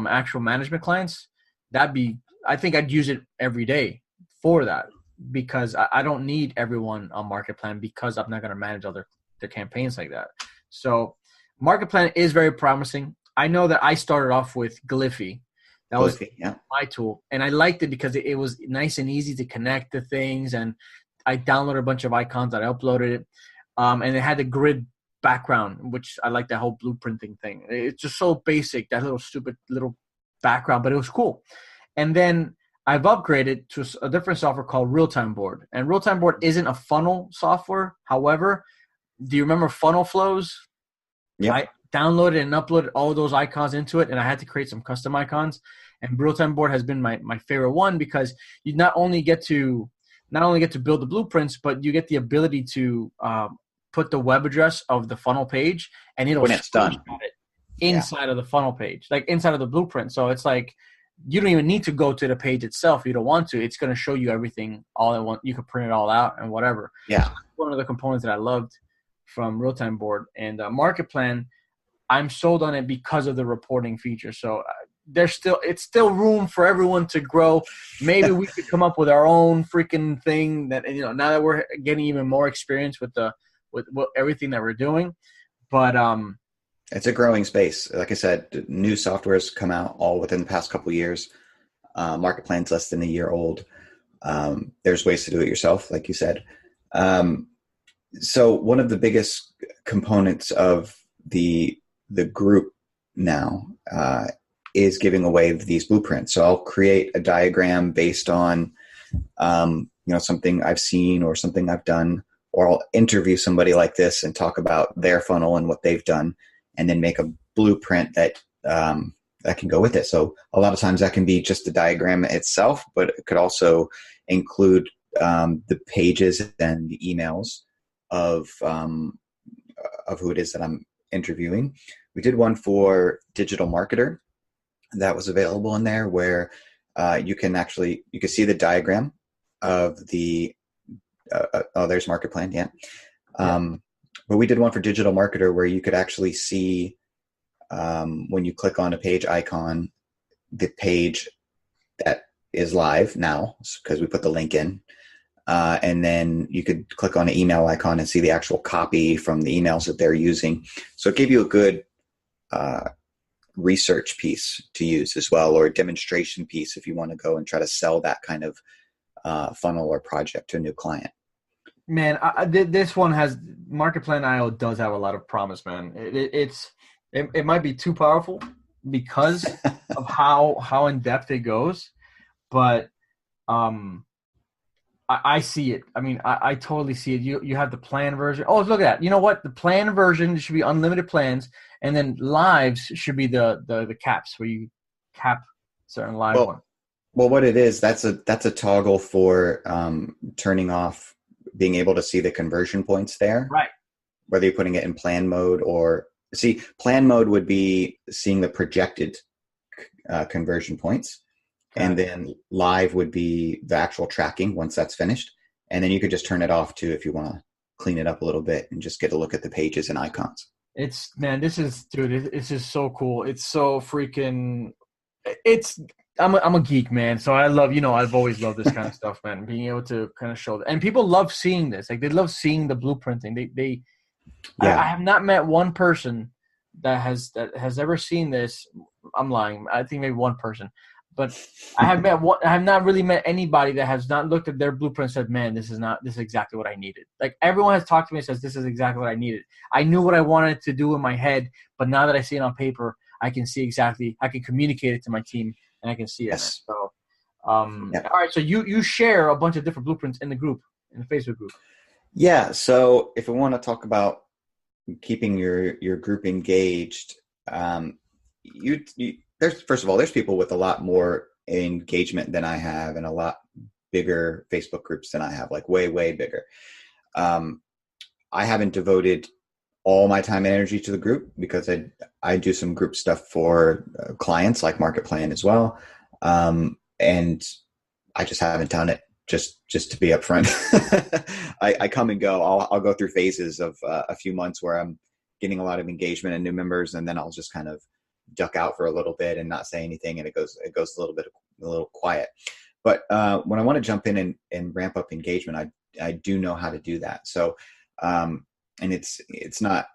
actual management clients, I think I'd use it every day for that, because I don't need everyone on Market Plan, because I'm not going to manage all their campaigns like that. So Market Plan is very promising. I know that I started off with Gliffy. That was my tool. And I liked it because it was nice and easy to connect to things. And I downloaded a bunch of icons. I uploaded it. And it had a grid background, which I like that whole blueprinting thing. It's just so basic, that little stupid little background, but it was cool. And then I've upgraded to a different software called Real-Time Board. And Real-Time Board isn't a funnel software. However, do you remember Funnel Flows? Yeah. I downloaded and uploaded all those icons into it, and I had to create some custom icons. And Real-Time Board has been my favorite one, because you not only get to build the blueprints, but you get the ability to put the web address of the funnel page, and it'll when it's done inside of the funnel page, like inside of the blueprint. So it's like you don't even need to go to the page itself if you don't want to. It's going to show you everything all at once. You can print it all out and whatever. Yeah. So one of the components that I loved from Real-Time Board. And Market Plan, I'm sold on it because of the reporting feature. So it's still room for everyone to grow. Maybe we could come up with our own freaking thing that, now that we're getting even more experience with everything that we're doing. But it's a growing space. Like I said, new softwares come out all within the past couple of years. Market Plan's less than a year old. There's ways to do it yourself, like you said. So one of the biggest components of the group now is giving away these blueprints. So I'll create a diagram based on something I've seen or something I've done, or I'll interview somebody like this and talk about their funnel and what they've done, and then make a blueprint that can go with it. So a lot of times that can be just the diagram itself, but it could also include the pages and the emails of who it is that I'm interviewing. We did one for digital marketer that was available in there, where you can see the diagram of the there's Market Plan. Yeah. But we did one for digital marketer where you could actually see when you click on a page icon, the page that is live now, because we put the link in. And then you could click on an email icon and see the actual copy from the emails that they're using. So it gave you a good research piece to use as well, or a demonstration piece if you want to go and try to sell that kind of funnel or project to a new client. Man, this one has Market Plan IO does have a lot of promise, man. It might be too powerful because of how in depth it goes, but I see it. I mean, I totally see it. You have the plan version. Oh, look at that. You know what? The plan version should be unlimited plans, and then lives should be the caps where you cap certain live ones. Well, what it is, that's a toggle for turning off being able to see the conversion points there. Right. Whether you're putting it in plan mode or plan mode would be seeing the projected conversion points. And then live would be the actual tracking once that's finished. And then you could just turn it off too if you want to clean it up a little bit and just get a look at the pages and icons. It's just so cool. It's so freaking I'm a geek, man. So I love, I've always loved this kind of stuff, man. Being able to kind of show that. And people love seeing this. Like, they love seeing the blueprinting. I have not met one person that has ever seen this. I'm lying. I think maybe one person. But I have not really met anybody that has not looked at their blueprint and said, man, this is exactly what I needed. Like, everyone has talked to me and says, this is exactly what I needed. I knew what I wanted to do in my head, but now that I see it on paper, I can see exactly, I can communicate it to my team and I can see it. Yes. So, all right. So you share a bunch of different blueprints in the Facebook group. Yeah. So if we want to talk about keeping your group engaged, there's people with a lot more engagement than I have, and a lot bigger Facebook groups than I have, like way, way bigger. I haven't devoted all my time and energy to the group because I do some group stuff for clients like Market Plan as well. And I just haven't done it just to be upfront. I come and go. I'll go through phases of a few months where I'm getting a lot of engagement and new members, and then I'll just kind of duck out for a little bit and not say anything, and it goes a little quiet. But when I want to jump in and ramp up engagement, I do know how to do that. So, and it's not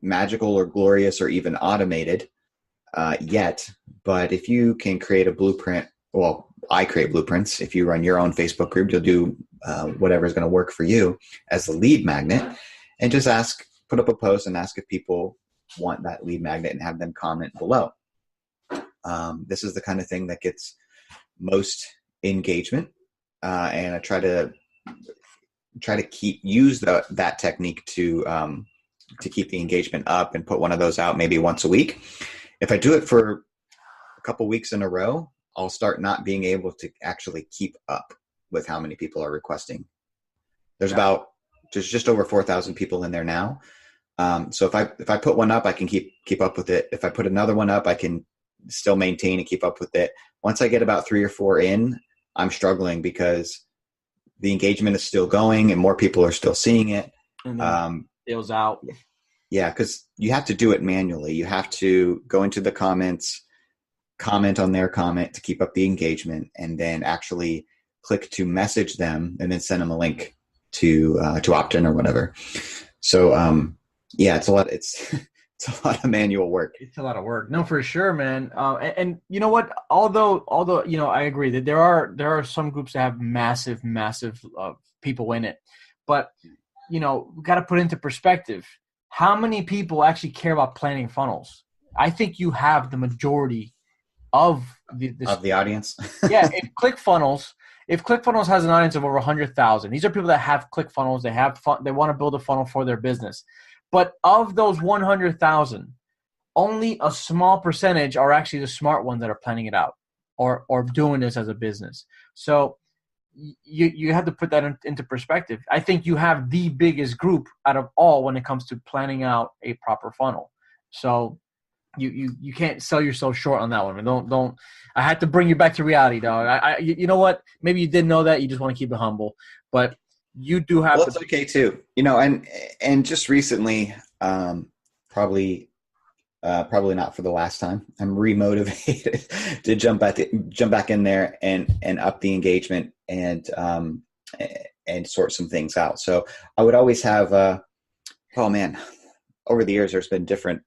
magical or glorious or even automated yet, but if you can create a blueprint, well, I create blueprints. If you run your own Facebook group, you'll do whatever is going to work for you as a lead magnet, and just put up a post and ask if people want that lead magnet and have them comment below. This is the kind of thing that gets most engagement, and I try to use that technique to keep the engagement up, and put one of those out maybe once a week. If I do it for a couple weeks in a row, I'll start not being able to actually keep up with how many people are requesting. There's just over 4,000 people in there now. So if I put one up, I can keep up with it. If I put another one up, I can still maintain and keep up with it. Once I get about 3 or 4 in, I'm struggling because the engagement is still going and more people are still seeing it. And then it goes out. Yeah, because you have to do it manually. You have to go into the comments, comment on their comment to keep up the engagement, and then actually click to message them and then send them a link to opt in or whatever. So yeah, it's a lot. It's a lot of manual work. It's a lot of work. No, for sure, man. And you know what? Although I agree that there are some groups that have massive people in it, but we got to put into perspective. How many people actually care about planning funnels? I think you have the majority of the audience. Yeah, if ClickFunnels has an audience of over 100,000, these are people that have ClickFunnels. They have fun. They want to build a funnel for their business. But of those 100,000, only a small percentage are actually the smart ones that are planning it out or doing this as a business. So you have to put that into perspective. I think you have the biggest group out of all when it comes to planning out a proper funnel. So you can't sell yourself short on that one. Don't. I had to bring you back to reality, dog. You know what? Maybe you didn't know that. You just want to keep it humble, but you do have. Well, it's okay too. And just recently, probably not for the last time, I'm remotivated to jump back in there and up the engagement and sort some things out. So I would always have, oh man, over the years there's been different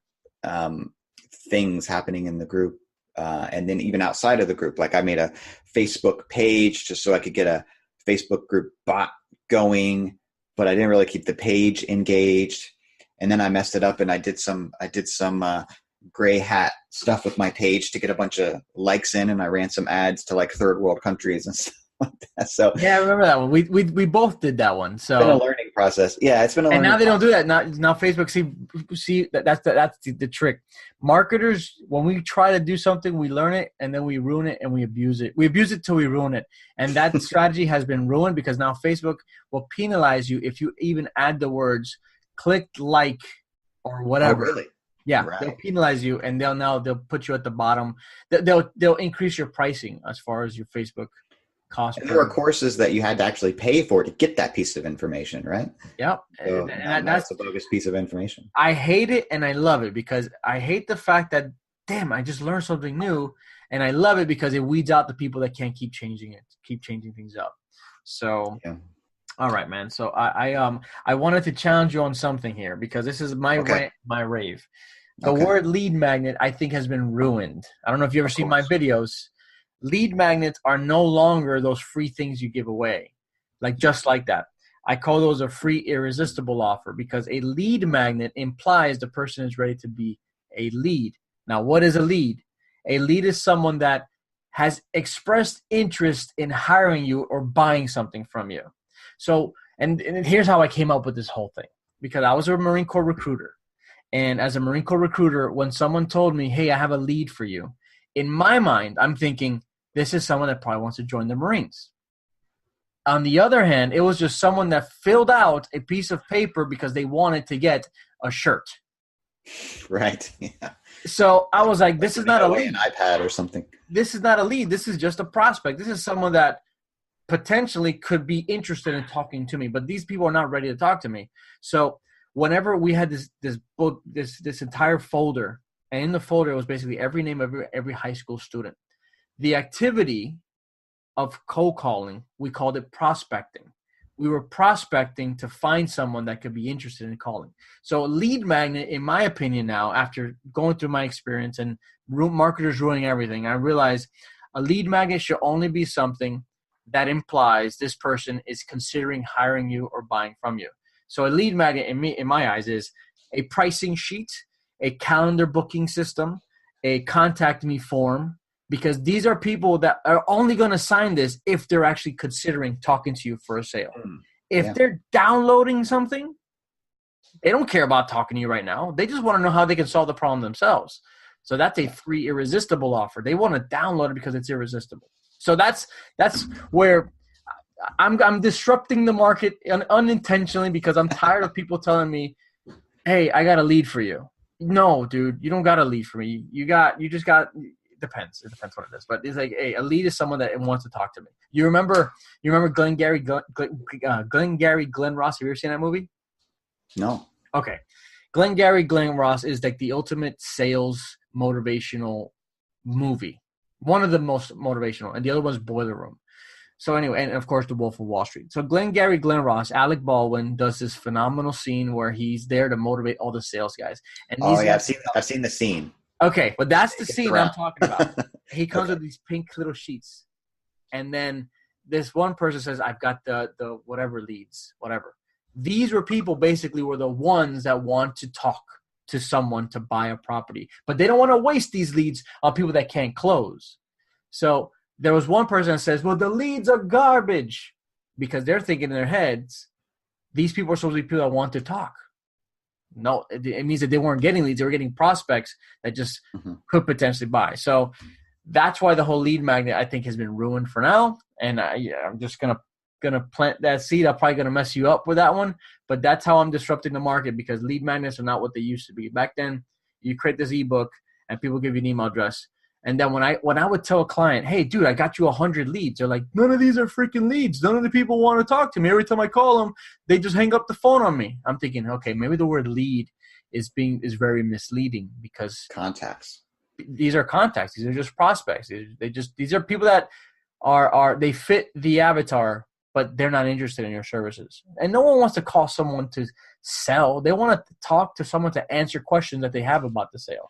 things happening in the group, and then even outside of the group. Like I made a Facebook page just so I could get a Facebook group bot going, but I didn't really keep the page engaged. And then I messed it up and I did some gray hat stuff with my page to get a bunch of likes in, and I ran some ads to like third world countries and stuff like that. So yeah, I remember that one. We both did that one. So it's been a learning process. Yeah, it's been a learning process. And now they don't do that. Now Facebook see that's the trick. Marketers, when we try to do something, we learn it and then we ruin it and we abuse it. We abuse it till we ruin it. And that strategy has been ruined because now Facebook will penalize you if you even add the words click like or whatever. Oh, really? Yeah, right. They'll penalize you and they'll put you at the bottom. They'll increase your pricing as far as your Facebook cost. And there were courses that you had to actually pay for to get that piece of information, right? Yep. So that's a bogus piece of information. I hate it and I love it because I hate the fact that, damn, I just learned something new, and I love it because it weeds out the people that can't keep changing things up. So, yeah. All right, man. So I wanted to challenge you on something here because this is my rant, my rave. The word lead magnet, I think, has been ruined. I don't know if you ever seen my videos. Lead magnets are no longer those free things you give away, just like that. I call those a free irresistible offer because a lead magnet implies the person is ready to be a lead. Now, what is a lead? A lead is someone that has expressed interest in hiring you or buying something from you. So, and here's how I came up with this whole thing. Because I was a Marine Corps recruiter. And as a Marine Corps recruiter, when someone told me, hey, I have a lead for you, in my mind, I'm thinking, this is someone that probably wants to join the Marines. On the other hand, it was just someone that filled out a piece of paper because they wanted to get a shirt. Right. Yeah. So I was like, this is not a lead. An iPad or something. This is not a lead. This is just a prospect. This is someone that potentially could be interested in talking to me, but these people are not ready to talk to me. So whenever we had this book, this entire folder And in the folder was basically every name of every high school student. The activity of cold calling, we called it prospecting. We were prospecting to find someone that could be interested in calling. So a lead magnet, in my opinion now, after going through my experience and marketers ruining everything, I realized a lead magnet should only be something that implies this person is considering hiring you or buying from you. So a lead magnet in my eyes is a pricing sheet, a calendar booking system, a contact me form, because these are people that are only going to sign this if they're actually considering talking to you for a sale. If they're downloading something, they don't care about talking to you right now. They just want to know how they can solve the problem themselves. So that's a free irresistible offer. They want to download it because it's irresistible. So that's where I'm disrupting the market unintentionally, because I'm tired of people telling me, hey, I got a lead for you. No, dude, you don't got a lead for me. You just got depends. It depends what it is. But it's like, hey, a lead is someone that wants to talk to me. You remember Glengarry Glen Ross? Have you ever seen that movie? No. Okay. Glengarry Glen Ross is like the ultimate sales motivational movie. One of the most motivational, and the other one's Boiler Room. So anyway, and of course, The Wolf of Wall Street. So Glengarry Glen Ross, Alec Baldwin does this phenomenal scene where he's there to motivate all the sales guys. And I've seen the scene. Okay, but that's the scene I'm talking about. He comes with these pink little sheets, and then this one person says, "I've got the whatever leads, whatever." These were the ones that want to talk to someone to buy a property, but they don't want to waste these leads on people that can't close. So there was one person that says, well, the leads are garbage, because they're thinking in their heads, these people are supposed to be people that want to talk. No, it means that they weren't getting leads. They were getting prospects that just could potentially buy. So that's why the whole lead magnet, I think, has been ruined for now. And I'm just going to plant that seed. I'm probably going to mess you up with that one. But that's how I'm disrupting the market, because lead magnets are not what they used to be. Back then, you create this ebook and people give you an email address. And then when I would tell a client, hey, dude, I got you 100 leads. They're like, none of these are freaking leads. None of the people want to talk to me. Every time I call them, they just hang up the phone on me. I'm thinking, okay, maybe the word lead is very misleading, because contacts. These are contacts. These are just prospects. These are people that they fit the avatar, but they're not interested in your services. And no one wants to call someone to sell. They want to talk to someone to answer questions that they have about the sale.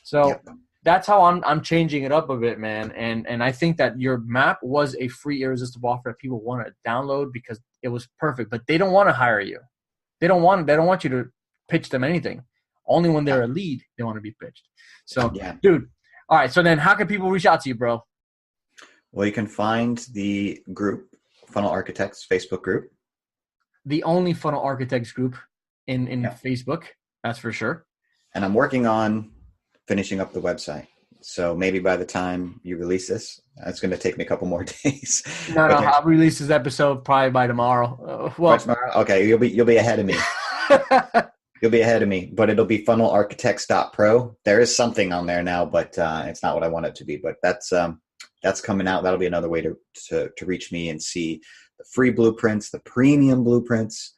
So that's how I'm changing it up a bit, man. And I think that your map was a free irresistible offer that people want to download because it was perfect, but they don't want to hire you. They don't want you to pitch them anything. Only when they're a lead, they want to be pitched. So, dude, all right. So then how can people reach out to you, bro? Well, you can find the group, Funnel Architects Facebook group. The only Funnel Architects group in Facebook, that's for sure. And I'm working on finishing up the website. So maybe by the time you release this, it's going to take me a couple more days. No, I'll release this episode probably by tomorrow. By tomorrow? Okay, you'll be ahead of me. You'll be ahead of me, but it'll be funnelarchitects.pro. There is something on there now, but it's not what I want it to be. But that's coming out. That'll be another way to reach me and see the free blueprints, the premium blueprints,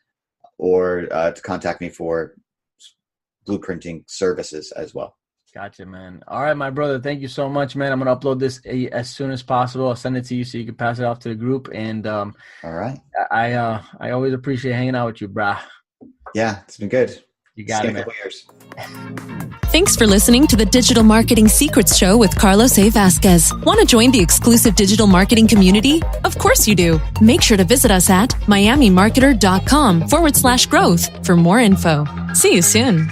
or to contact me for blueprinting services as well. Gotcha, man. All right, my brother. Thank you so much, man. I'm going to upload this as soon as possible. I'll send it to you so you can pass it off to the group. And all right. I always appreciate hanging out with you, brah. Yeah, it's been good. You got it, man. Years. Thanks for listening to the Digital Marketing Secrets Show with Carlos A. Vasquez. Want to join the exclusive digital marketing community? Of course you do. Make sure to visit us at miamimarketer.com/growth for more info. See you soon.